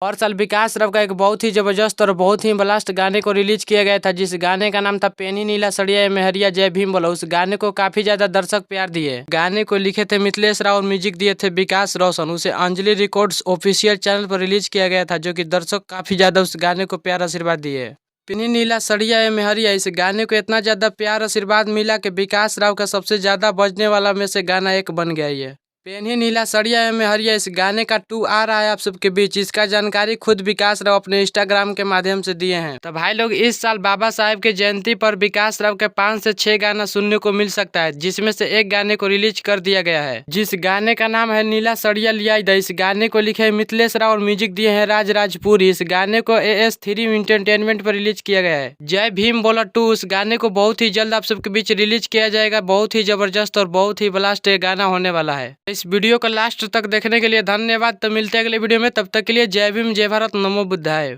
और साल विकास राव का एक बहुत ही जबरदस्त और बहुत ही ब्लास्ट गाने को रिलीज किया गया था, जिस गाने का नाम था पेनी नीला सड़िया ए मेहरिया जय भीम बोलो। उस गाने को काफी ज्यादा दर्शक प्यार दिए। गाने को लिखे थे मिथिलेश राव और म्यूजिक दिए थे विकास रोशन। उसे अंजलि रिकॉर्ड्स ऑफिशियल चैनल पर रिलीज किया गया था, जो कि दर्शक काफी ज्यादा उस गाने को प्यार आशीर्वाद दिए। पेनी नीला सड़िया ए मेहरिया, इस गाने को इतना ज्यादा प्यार आशीर्वाद मिला कि विकास राव का सबसे ज्यादा बजने वाला में से गाना एक बन गया ये। पेन्ही नीला सड़िया में हरिया, इस गाने का 2 आ रहा है आप सबके बीच। इसका जानकारी खुद विकास राव अपने इंस्टाग्राम के माध्यम से दिए हैं। तो भाई लोग, इस साल बाबा साहेब की जयंती पर विकास राव के 5 से 6 गाना सुनने को मिल सकता है, जिसमें से एक गाने को रिलीज कर दिया गया है, जिस गाने का नाम है नीला सड़िया लिया। इस गाने को लिखे है मिथिलेश राव और म्यूजिक दिए हैं राज राजपुरी। इस गाने को AS3 एंटरटेनमेंट पर रिलीज किया गया है। जय भीम बोला 2 उस गाने को बहुत ही जल्द आप सबके बीच रिलीज किया जाएगा। बहुत ही जबरदस्त और बहुत ही ब्लास्ट गाना होने वाला है। इस वीडियो को लास्ट तक देखने के लिए धन्यवाद। तो मिलते हैं अगले वीडियो में, तब तक के लिए जय भीम, जय भारत, नमो बुद्धाय।